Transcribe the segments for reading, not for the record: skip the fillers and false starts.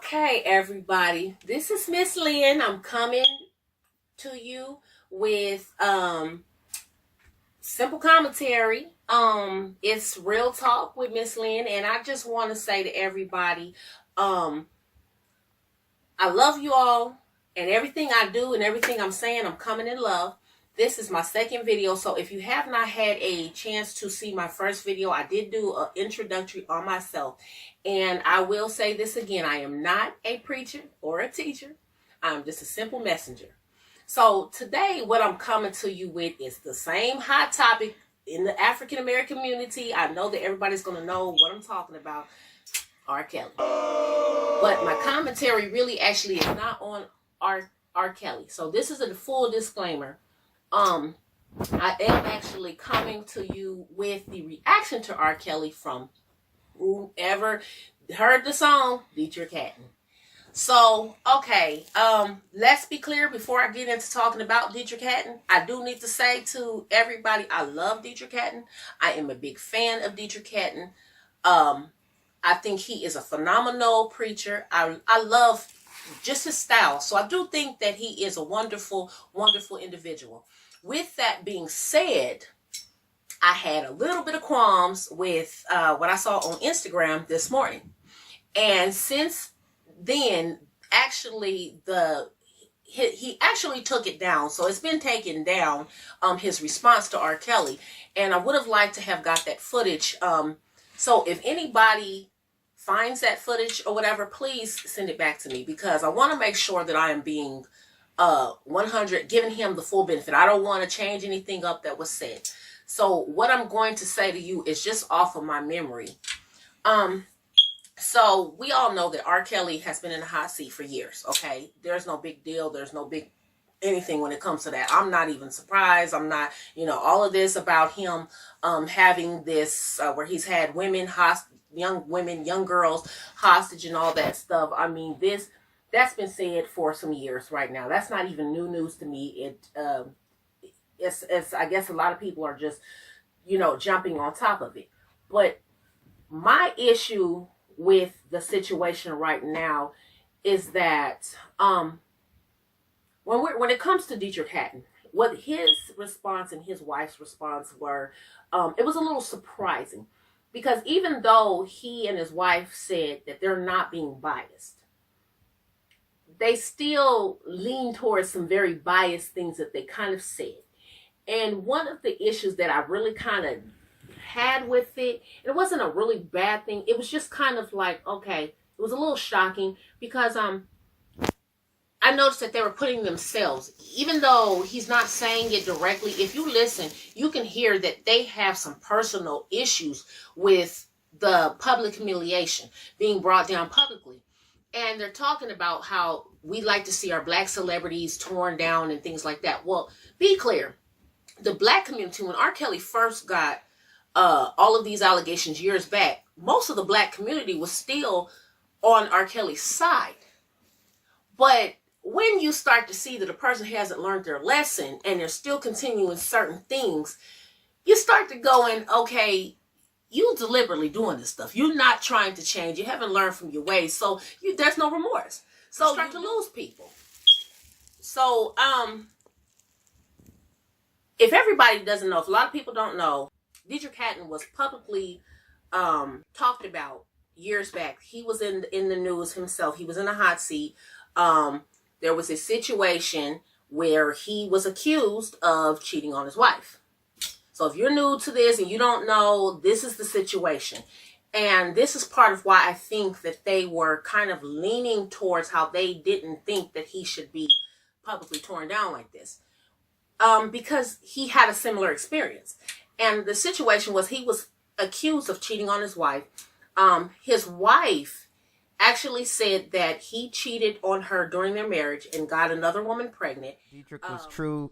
Okay, everybody, this is Miss Lynn. I'm coming to you with simple commentary. It's real talk with Miss Lynn, and I just want to say to everybody, um, I love you all, and everything I do and everything I'm saying, I'm coming in love. This is my second video, so if you have not had a chance to see my first video, I did do an introductory on myself. And I will say this again, I am not a preacher or a teacher. I'm just a simple messenger. So today, what I'm coming to you with is the same hot topic in the African American community. I know that everybody's going to know what I'm talking about, R. Kelly. But my commentary really actually is not on R. Kelly. So this is a full disclaimer. I am actually coming to you with the reaction to R. Kelly from whoever heard the song, Deitrick Haddon. So, okay, let's be clear before I get into talking about Deitrick Haddon. I do need to say to everybody, I love Deitrick Haddon. I am a big fan of Deitrick Haddon. I think he is a phenomenal preacher. I love just his style. So I do think that he is a wonderful, wonderful individual. With that being said, I had a little bit of qualms with what I saw on Instagram this morning. And since then, actually, he actually took it down. So it's been taken down, his response to R. Kelly. And I would have liked to have got that footage. So if anybody finds that footage or whatever, please send it back to me, because I want to make sure that I am being 100, giving him the full benefit. I don't want to change anything up that was said. So what I'm going to say to you is just off of my memory. So we all know that R. Kelly has been in the hot seat for years. Okay, there's no big deal. There's no big anything when it comes to that. I'm not even surprised. I'm not, all of this about him having this where he's had women young women, young girls hostage and all that stuff. I mean, that's been said for some years right now. That's not even new news to me. It's I guess a lot of people are just, jumping on top of it. But my issue with the situation right now is that when it comes to Deitrick Haddon, what his response and his wife's response were, it was a little surprising, because even though he and his wife said that they're not being biased, they still lean towards some very biased things that they kind of said. And one of the issues that I really kind of had with it, and it wasn't a really bad thing, it was just kind of like, okay, it was a little shocking, because I noticed that they were putting themselves, even though he's not saying it directly, if you listen, you can hear that they have some personal issues with the public humiliation being brought down publicly. And they're talking about how we like to see our black celebrities torn down and things like that. Well, be clear. The black community, when R. Kelly first got all of these allegations years back, most of the black community was still on R. Kelly's side. But when you start to see that a person hasn't learned their lesson and they're still continuing certain things, you start to go in, okay, you deliberately doing this stuff. You're not trying to change. You haven't learned from your ways. So there's no remorse. So you start to lose people. So if everybody doesn't know, if a lot of people don't know, Deitrick Haddon was publicly talked about years back. He was in the news himself. He was in a hot seat. There was a situation where he was accused of cheating on his wife. So if you're new to this and you don't know, this is the situation. And this is part of why I think that they were kind of leaning towards how they didn't think that he should be publicly torn down like this. Because he had a similar experience. And the situation was he was accused of cheating on his wife. His wife actually said that he cheated on her during their marriage and got another woman pregnant. Deitrick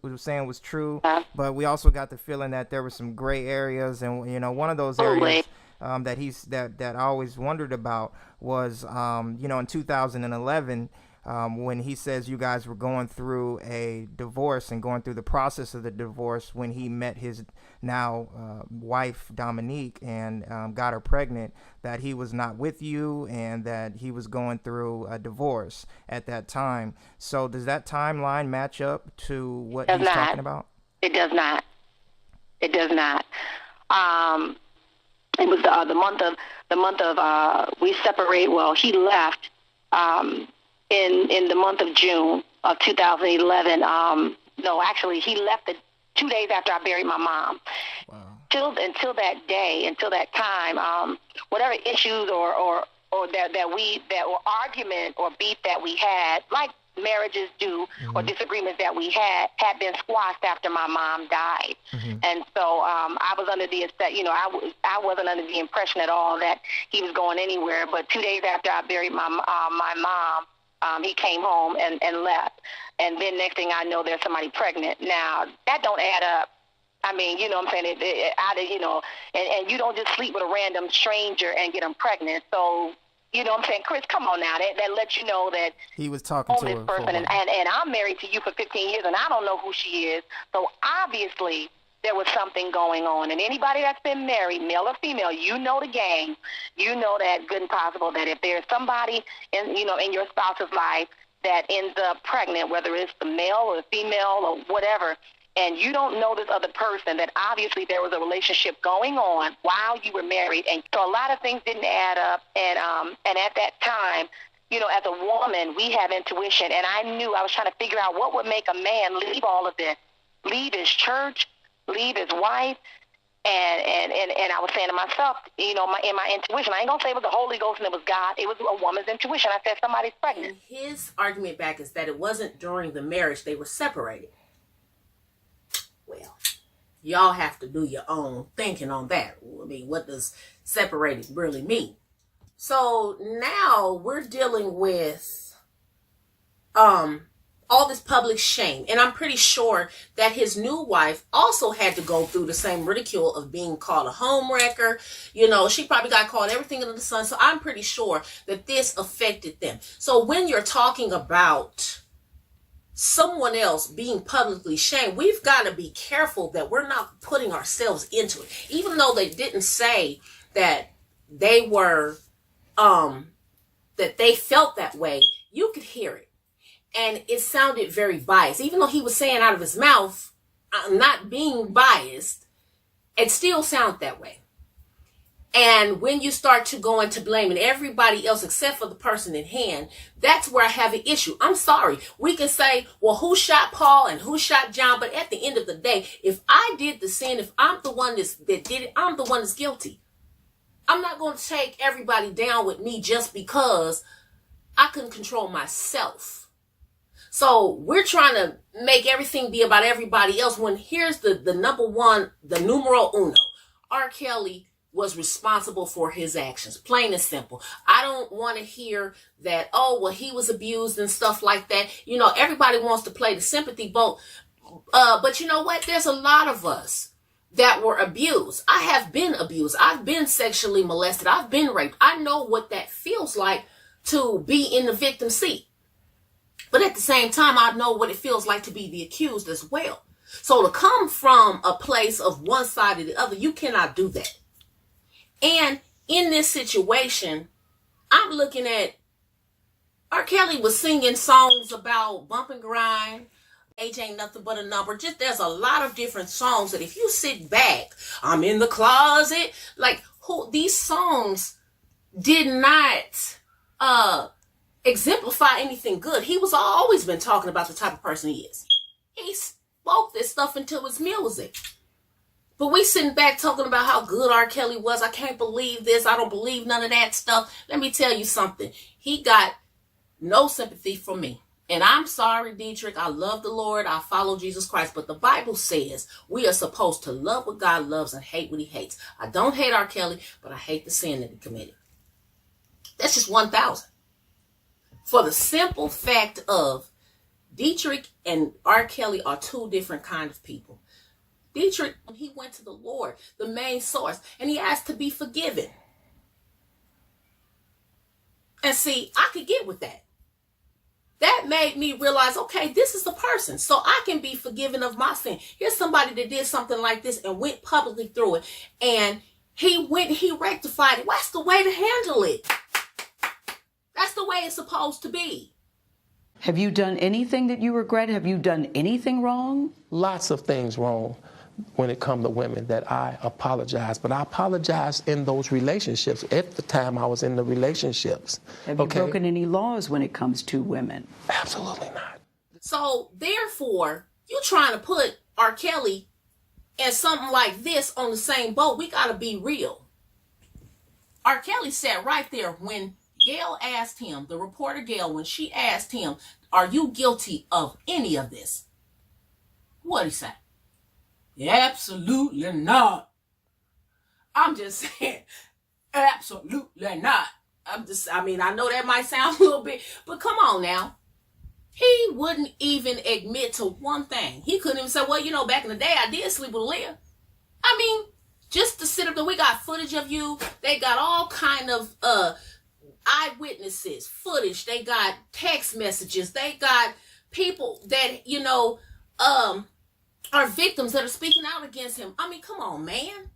was saying was true, but we also got the feeling that there were some gray areas, and one of those areas that I always wondered about was in 2011 when he says you guys were going through a divorce and going through the process of the divorce when he met his now wife Dominique and got her pregnant, that he was not with you and that he was going through a divorce at that time. So does that timeline match up to what he's talking about? It does not. It does not. It was the month of we separate. Well, he left in the month of June of 2011. No, actually, he left 2 days after I buried my mom. Wow. Until that day, until that time, whatever issues or argument or beef that we had, like marriages do, or disagreements that we had been squashed after my mom died. And so I was under the, I wasn't under the impression at all that he was going anywhere. But 2 days after I buried my mom, he came home and left. And then next thing I know, there's somebody pregnant. Now, that don't add up. I mean, you know what I'm saying? And you don't just sleep with a random stranger and get them pregnant. So, you know what I'm saying? Chris, come on now. That lets you know that he was talking to her person. And I'm married to you for 15 years, and I don't know who she is. So, obviously, there was something going on. And anybody that's been married, male or female, you know the game. You know that good and possible that if there's somebody in your spouse's life that ends up pregnant, whether it's the male or the female or whatever, and you don't know this other person, that obviously there was a relationship going on while you were married. And so a lot of things didn't add up. And at that time, as a woman, we have intuition. And I was trying to figure out what would make a man leave all of this, leave his church, leave his wife. And I was saying to myself, in my intuition, I ain't going to say it was the Holy Ghost and it was God. It was a woman's intuition. I said, somebody's pregnant. And his argument back is that it wasn't during the marriage. They were separated. Well, y'all have to do your own thinking on that. I mean, what does separated really mean? So now we're dealing with all this public shame. And I'm pretty sure that his new wife also had to go through the same ridicule of being called a homewrecker. She probably got called everything under the sun. So I'm pretty sure that this affected them. So when you're talking about someone else being publicly shamed, we've got to be careful that we're not putting ourselves into it. Even though they didn't say that they were, that they felt that way, you could hear it. And it sounded very biased. Even though he was saying out of his mouth, I'm not being biased, it still sounded that way. And when you start to go into blaming everybody else except for the person in hand, that's where I have an issue. I'm sorry. We can say, well, who shot Paul and who shot John? But at the end of the day, if I did the sin, if I'm the one that did it, I'm the one that's guilty. I'm not going to take everybody down with me just because I couldn't control myself. So we're trying to make everything be about everybody else when here's the number one, the numero uno. R. Kelly was responsible for his actions, plain and simple. I don't want to hear that, he was abused and stuff like that. Everybody wants to play the sympathy boat. But you know what? There's a lot of us that were abused. I have been abused. I've been sexually molested. I've been raped. I know what that feels like to be in the victim seat. But at the same time, I know what it feels like to be the accused as well. So to come from a place of one side or the other, you cannot do that. And in this situation, I'm looking at R. Kelly was singing songs about bump and grind. Age ain't nothing but a number. There's a lot of different songs that if you sit back, I'm in the closet. These songs did not exemplify anything good. He was always been talking about the type of person he is. He spoke this stuff into his music. But we sitting back talking about how good R. Kelly was. I can't believe this. I don't believe none of that stuff. Let me tell you something. He got no sympathy from me. And I'm sorry, Dietrich. I love the Lord. I follow Jesus Christ. But the Bible says we are supposed to love what God loves and hate what he hates. I don't hate R. Kelly, but I hate the sin that he committed. That's just 1,000. For the simple fact of Dietrich and R. Kelly are two different kind of people. Dietrich, he went to the Lord, the main source, and he asked to be forgiven. And see, I could get with that. that made me realize, okay, this is the person. So I can be forgiven of my sin. Here's somebody that did something like this and went publicly through it. And he rectified it. That's the way to handle it. That's the way it's supposed to be. Have you done anything that you regret? Have you done anything wrong? Lots of things wrong when it comes to women that I apologize. But I apologize in those relationships. At the time I was in the relationships. Have you broken any laws when it comes to women? Absolutely not. So therefore, you trying to put R. Kelly and something like this on the same boat. We got to be real. R. Kelly sat right there when Gail asked him, the reporter Gail, when she asked him, are you guilty of any of this? What'd he say? Absolutely not. I'm just saying, absolutely not. I know that might sound a little bit, but come on now. He wouldn't even admit to one thing. He couldn't even say, well, back in the day, I did sleep with Leah. I mean, just to sit up there, we got footage of you. They got all kind of eyewitnesses, footage. They got text messages. They got people that, are victims that are speaking out against him. I mean, come on, man.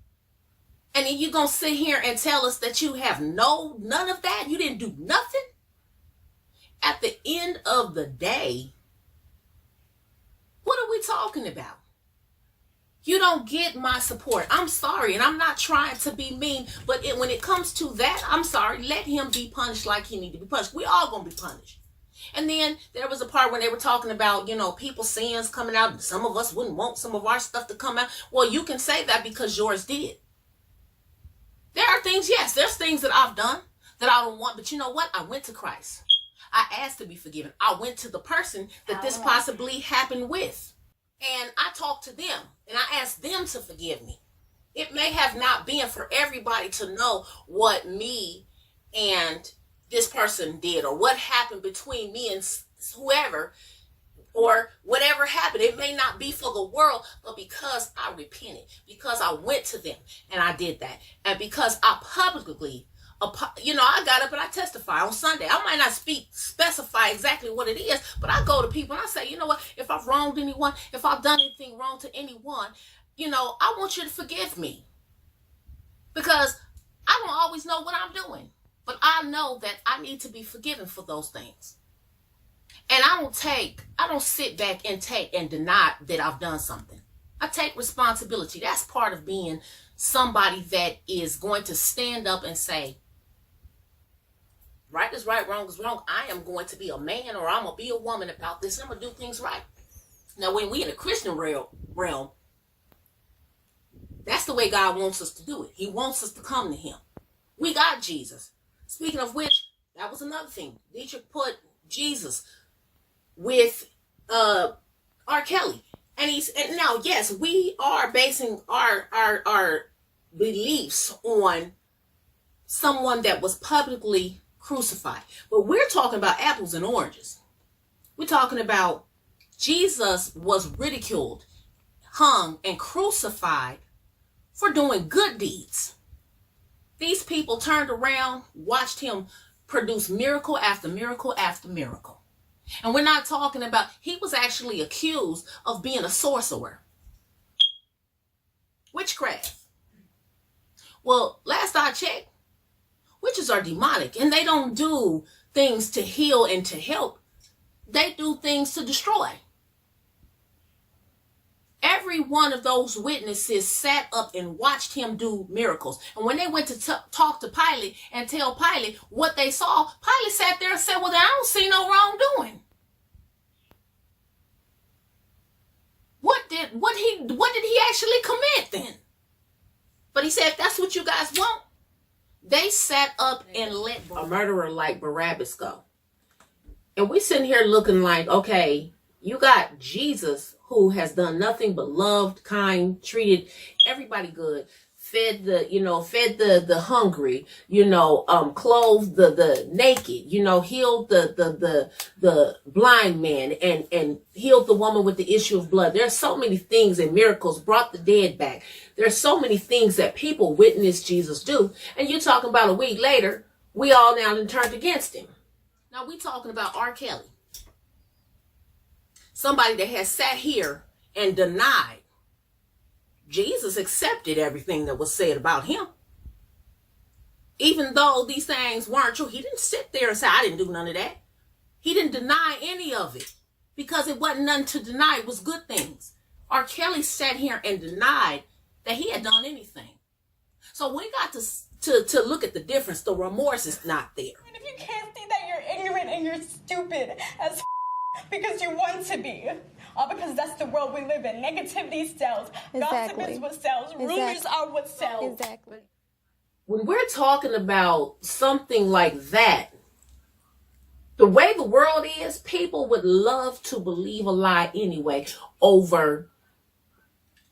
And then you're going to sit here and tell us that you have none of that? You didn't do nothing? At the end of the day, what are we talking about? You don't get my support. I'm sorry, and I'm not trying to be mean, but when it comes to that, I'm sorry. Let him be punished like he need to be punished. We all going to be punished. And then there was a part when they were talking about, people's sins coming out, and some of us wouldn't want some of our stuff to come out. Well, you can say that because yours did. There are things, yes, there's things that I've done that I don't want, but you know what? I went to Christ. I asked to be forgiven. I went to the person that this possibly happened with. And I talked to them and I asked them to forgive me. It may have not been for everybody to know what me and this person did or what happened between me and whoever or whatever happened. It may not be for the world, but because I repented, because I went to them and I did that. And because I publicly, I got up and I testify on Sunday. I might not specify exactly what it is, but I go to people and I say, you know what, if I've wronged anyone, if I've done anything wrong to anyone, I want you to forgive me. Because I don't always know what I'm doing, but I know that I need to be forgiven for those things. And I don't sit back and take and deny that I've done something. I take responsibility. That's part of being somebody that is going to stand up and say, right is right, wrong is wrong. I am going to be a man or I'm going to be a woman about this. And I'm going to do things right. Now, when we in the Christian realm, that's the way God wants us to do it. He wants us to come to him. We got Jesus. Speaking of which, that was another thing. Dietrich put Jesus with R. Kelly. And now, yes, we are basing our beliefs on someone that was publicly crucified. But we're talking about apples and oranges. We're talking about Jesus was ridiculed, hung, and crucified for doing good deeds. These people turned around, watched him produce miracle after miracle after miracle. And we're not talking about, he was actually accused of being a sorcerer. Witchcraft. Well, last I checked, witches are demonic and they don't do things to heal and to help. They do things to destroy. Every one of those witnesses sat up and watched him do miracles. And when they went to talk to Pilate and tell Pilate what they saw, Pilate sat there and said, well, I don't see no wrongdoing. What did he actually commit then? But he said, if that's what you guys want, they sat up and let a murderer like Barabbas go. And we sitting here looking like, okay, you got Jesus who has done nothing but loved, kind, treated everybody good, fed the hungry, clothed the naked, healed the blind man and healed the woman with the issue of blood. There's so many things and miracles, brought the dead back. There's so many things that people witness Jesus do. And you're talking about a week later, we all now turned against him. Now we talking about R. Kelly. somebody that has sat here and denied. Jesus accepted everything that was said about him. Even though these things weren't true, he didn't sit there and say, I didn't do none of that. He didn't deny any of it because it wasn't nothing to deny. It was good things. R. Kelly sat here and denied that he had done anything. So we got to look at the difference. The remorse is not there. And if you can't see that you're ignorant and you're stupid as because you want to be, all because that's the world we live in. Negativity sells. Exactly. Gossip is what sells. Rumors are what sells. Exactly. When we're talking about something like that, the way the world is, people would love to believe a lie anyway over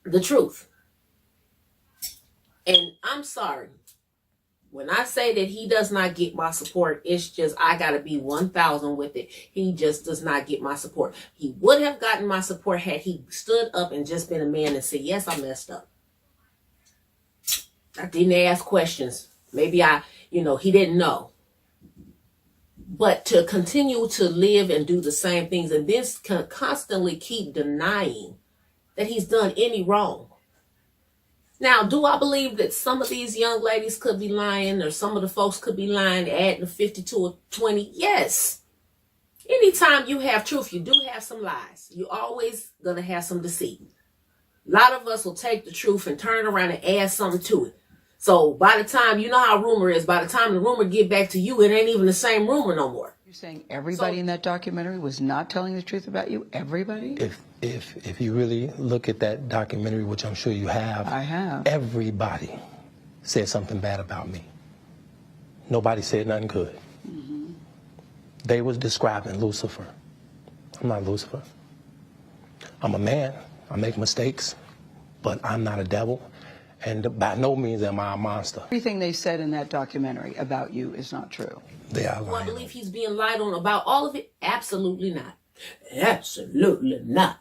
the truth. And I'm sorry. When I say that he does not get my support, it's just I got to be 1,000 with it. He just does not get my support. He would have gotten my support had he stood up and just been a man and said, yes, I messed up. I didn't ask questions. Maybe he didn't know. But to continue to live and do the same things and this can constantly keep denying that he's done any wrong. Now, do I believe that some of these young ladies could be lying or some of the folks could be lying, adding a 50 to a 20? Yes. Anytime you have truth, you do have some lies. You're always going to have some deceit. A lot of us will take the truth and turn it around and add something to it. So by the time, you know how rumor is, by the time the rumor get back to you, it ain't even the same rumor no more. You're saying everybody in that documentary was not telling the truth about you? Everybody? If you really look at that documentary, which I'm sure you have, I have. Everybody said something bad about me. Nobody said nothing good. Mm-hmm. They was describing Lucifer. I'm not Lucifer. I'm a man. I make mistakes, but I'm not a devil. And by no means am I a monster. Everything they said in that documentary about you is not true. They are Do I lying. believe he's being lied on about all of it? Absolutely not. Absolutely not.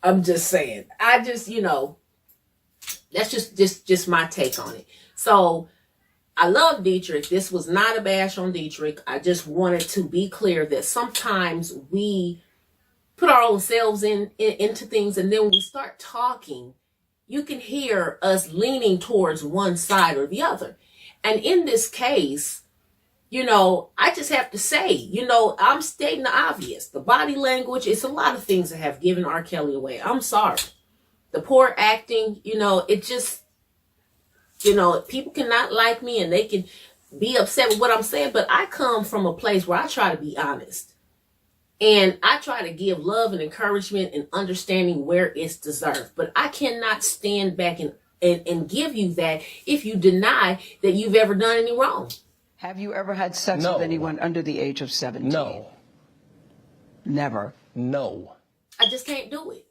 I'm just saying. That's just my take on it. So I love Dietrich. This was not a bash on Dietrich. I just wanted to be clear that sometimes we put our own selves into things, and then when we start talking, you can hear us leaning towards one side or the other. And in this case, I just have to say, I'm stating the obvious. The body language, it's a lot of things that have given R. Kelly away. I'm sorry. The poor acting, it just, people cannot like me and they can be upset with what I'm saying, but I come from a place where I try to be honest. And I try to give love and encouragement and understanding where it's deserved. But I cannot stand back and give you that if you deny that you've ever done any wrong. Have you ever had sex with anyone under the age of 17? No. Never? No. I just can't do it.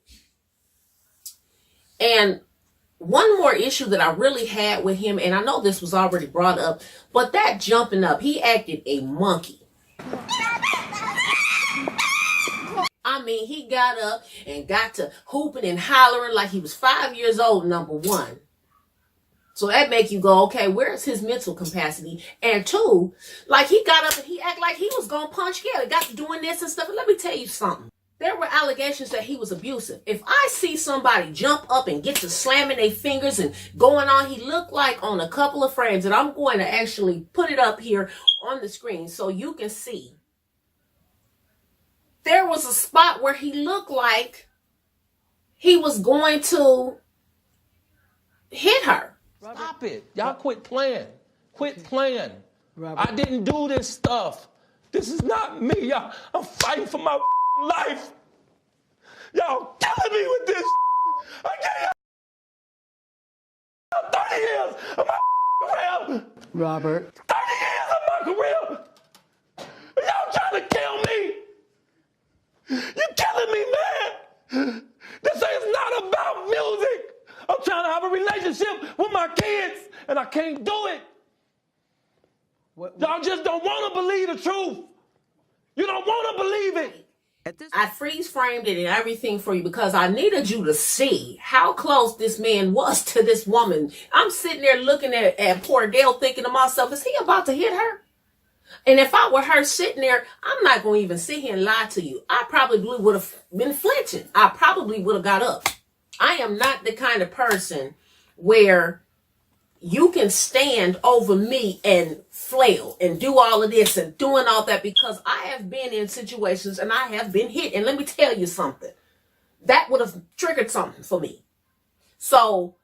And one more issue that I really had with him, and I know this was already brought up, but that jumping up, he acted a monkey. He got up and got to hooping and hollering like he was 5 years old, number one. So that make you go, okay, where's his mental capacity? And two, like he got up and he acted like he was going to punch Kelly, got to doing this and stuff. And let me tell you something. There were allegations that he was abusive. If I see somebody jump up and get to slamming their fingers and going on, he looked like on a couple of frames, and I'm going to actually put it up here on the screen so you can see. There was a spot where he looked like he was going to hit her. Stop it. Y'all quit playing. Quit playing. Robert. I didn't do this stuff. This is not me. Y'all, I'm fighting for my life. Y'all killing me with this. I can't. 30 years of my career. Robert. 30 years of my career. Y'all trying to kill me. You're killing me, man. This is not about music. I'm trying to have a relationship with my kids, and I can't do it. Y'all just don't want to believe the truth. You don't want to believe it. I freeze framed it and everything for you because I needed you to see how close this man was to this woman. I'm sitting there looking at poor Gail thinking to myself, is he about to hit her? And if I were her sitting there, I'm not going to even sit here and lie to you. I probably would have been flinching. I probably would have got up. I am not the kind of person where you can stand over me and flail and do all of this and doing all that, because I have been in situations and I have been hit. And let me tell you something. That would have triggered something for me. So,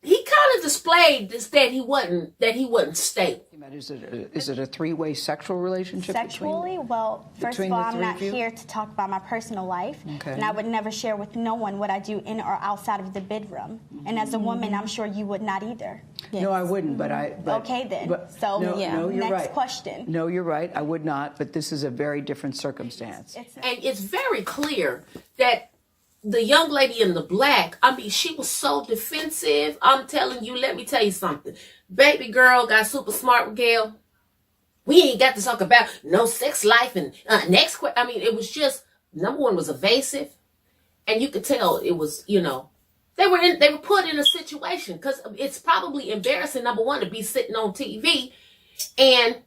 he kind of displayed this, that he wasn't stable. Is it a three-way sexual relationship? Sexually? Well, first of between all, the I'm three not of you? here to talk about my personal life. Okay. And I would never share with no one what I do in or outside of the bedroom. And as a woman, I'm sure you would not either. No, I wouldn't, but Okay, then. So, no, no, you're next right. question. No, you're right. I would not, but this is a very different circumstance. And it's very clear that the young lady in the black, I mean, she was so defensive. I'm telling you, let me tell you something. Baby girl got super smart with Gail. We ain't got to talk about no sex life and next question. I mean, it was just, number one, was evasive. And you could tell it was, you know, they were put in a situation, because it's probably embarrassing, number one, to be sitting on TV and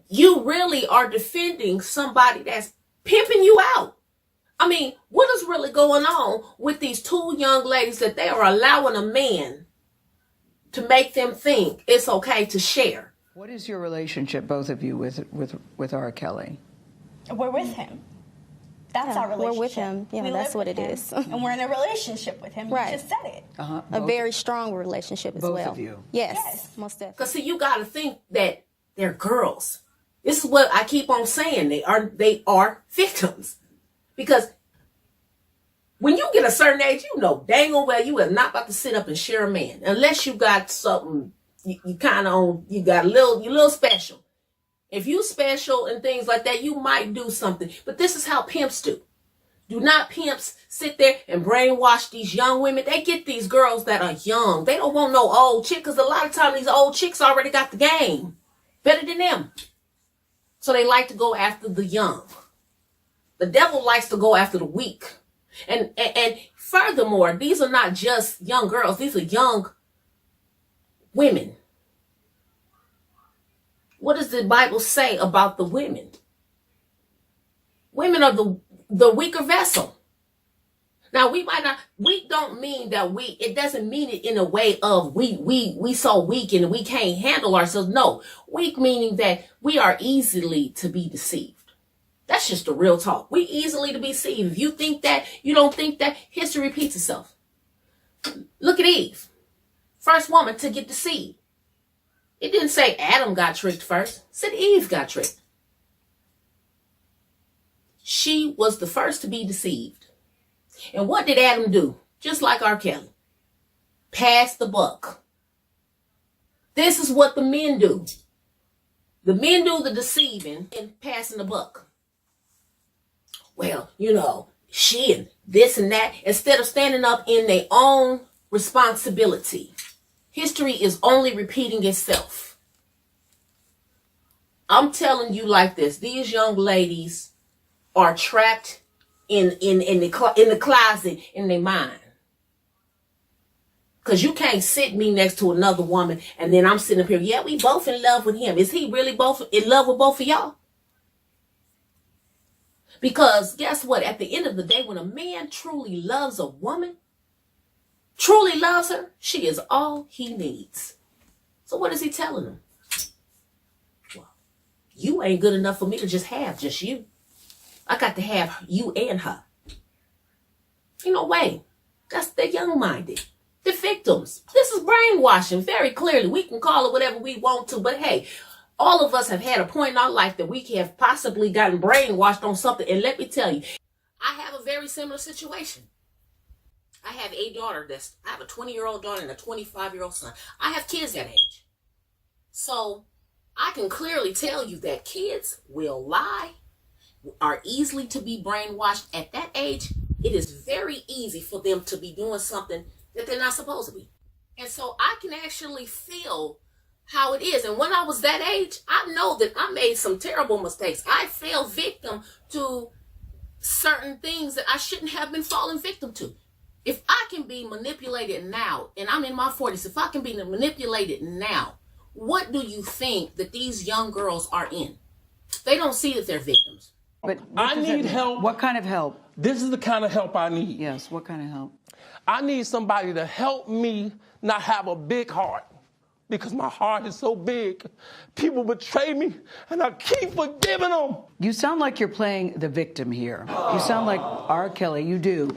you really are defending somebody that's pimping you out. I mean, what is really going on with these two young ladies that they are allowing a man to make them think it's okay to share? What is your relationship, both of you, with R. Kelly? We're with him. That's our relationship. We're with him. Yeah, We that's live what with it him, is. And we're in a relationship with him. Right. You just said it. A very strong relationship as Both well. of you? Yes, Yes. most definitely. Because see, you got to think that they're girls. This is what I keep on saying. They are victims. Because when you get a certain age, you know dang on well you are not about to sit up and share a man. Unless you got something, you kind of, you got you're a little special. If you special and things like that, you might do something. But this is how pimps do. Do not pimps sit there and brainwash these young women. They get these girls that are young. They don't want no old chick, because a lot of times these old chicks already got the game better than them. So they like to go after the young. The devil likes to go after the weak. And furthermore, these are not just young girls. These are young women. What does the Bible say about the women? Women are the weaker vessel. Now, we don't mean that it doesn't mean it in a way of we so weak and we can't handle ourselves. No, weak meaning that we are easily to be deceived. That's just the real talk. We easily to be deceived. If you think that, you don't think that, history repeats itself. Look at Eve. First woman to get deceived. It didn't say Adam got tricked first. It said Eve got tricked. She was the first to be deceived. And what did Adam do? Just like R. Kelly. Pass the buck. This is what the men do. The men do the deceiving and passing the buck. Well, you know, she and this and that, instead of standing up in their own responsibility. History is only repeating itself. I'm telling you like this. These young ladies are trapped in the closet in their mind. Because you can't sit me next to another woman and then I'm sitting up here, yeah, we both in love with him. Is he really both in love with both of y'all? Because guess what? At the end of the day, when a man truly loves a woman, truly loves her, she is all he needs. So what is he telling them? Well, you ain't good enough for me to just have just you. I got to have you and her. You know, way. That's the young-minded. The victims. This is brainwashing very clearly. We can call it whatever we want to, but hey, all of us have had a point in our life that we have possibly gotten brainwashed on something. And let me tell you, I have a very similar situation. I have a daughter I have a 20-year-old daughter and a 25-year-old son. I have kids that age. So I can clearly tell you that kids will lie, are easily to be brainwashed. At that age, it is very easy for them to be doing something that they're not supposed to be. And so I can actually feel how it is. And when I was that age, I know that I made some terrible mistakes. I fell victim to certain things that I shouldn't have been falling victim to. If I can be manipulated now, and I'm in my 40s, if I can be manipulated now, what do you think that these young girls are in? They don't see that they're victims. But I need help. What kind of help? This is the kind of help I need. Yes, what kind of help? I need somebody to help me not have a big heart, because my heart is so big. People betray me, and I keep forgiving them. You sound like you're playing the victim here. You sound like R. Kelly. You do.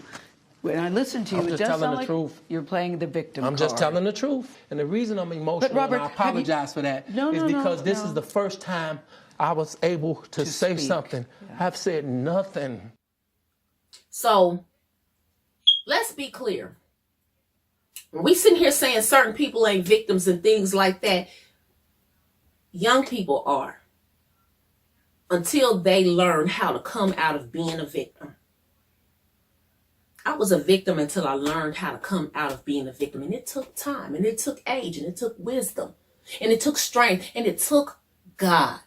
When I listen to you, I'm it just does telling sound the like truth. you're playing the victim I'm just card. telling the truth. And the reason I'm emotional, Robert, and I apologize for that, No, is no, no, because this no. is the first time I was able to say speak. something. Yeah. I've said nothing. So let's be clear. When we sitting here saying certain people ain't victims and things like that, young people are, until they learn how to come out of being a victim. I was a victim until I learned how to come out of being a victim. And it took time, and it took age, and it took wisdom, and it took strength, and it took God.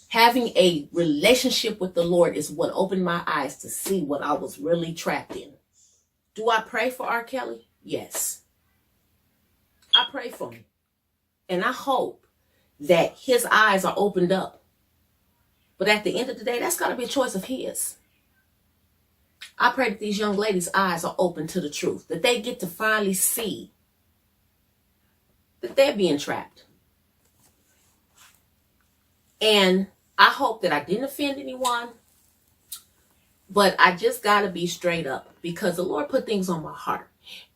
Having a relationship with the Lord is what opened my eyes to see what I was really trapped in. Do I pray for R. Kelly? Yes. I pray for him. And I hope that his eyes are opened up. But at the end of the day, that's got to be a choice of his. I pray that these young ladies' eyes are open to the truth, that they get to finally see that they're being trapped. And I hope that I didn't offend anyone, but I just got to be straight up, because the Lord put things on my heart.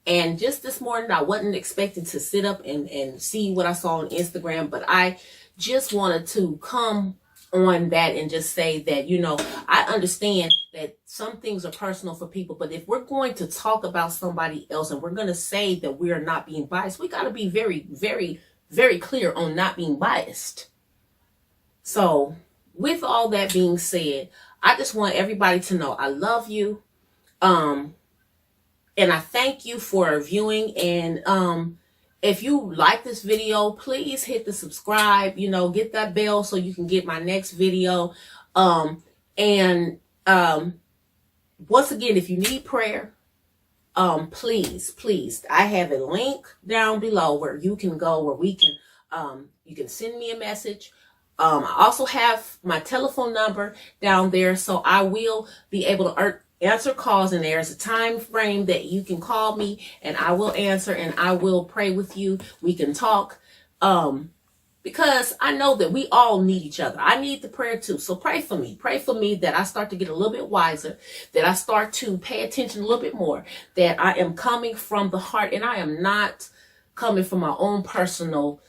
And just this morning, I wasn't expecting to sit up and see what I saw on Instagram, but I just wanted to come on that and just say that, you know, I understand that some things are personal for people, but if we're going to talk about somebody else and we're going to say that we are not being biased, we got to be very, very, very clear on not being biased. So with all that being said, I just want everybody to know I love you. And I thank you for viewing. And if you like this video, please hit the subscribe, get that bell so you can get my next video. Once again, if you need prayer, please, I have a link down below where you can go, where we can, you can send me a message. I also have my telephone number down there, so I will be able to answer calls, and there's a time frame that you can call me and I will answer and I will pray with you. We can talk, because I know that we all need each other. I need the prayer too. So pray for me that I start to get a little bit wiser, that I start to pay attention a little bit more, that I am coming from the heart and I am not coming from my own personal,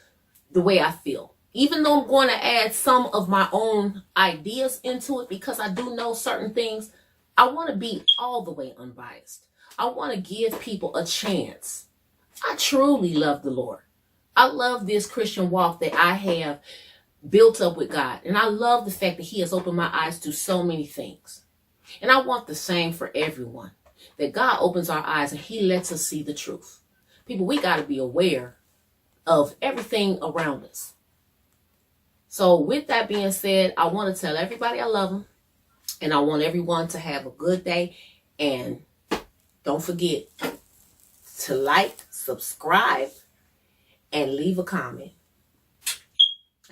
the way I feel. Even though I'm going to add some of my own ideas into it, because I do know certain things, I want to be all the way unbiased. I want to give people a chance. I truly love the Lord. I love this Christian walk that I have built up with God. And I love the fact that He has opened my eyes to so many things. And I want the same for everyone. That God opens our eyes and He lets us see the truth. People, we got to be aware of everything around us. So with that being said, I want to tell everybody I love them. And I want everyone to have a good day. And don't forget to like, subscribe, and leave a comment.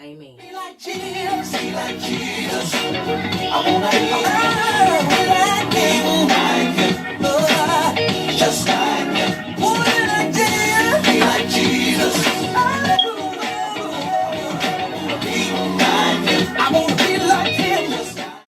Amen. Be like Jesus. Be like Jesus. I wanna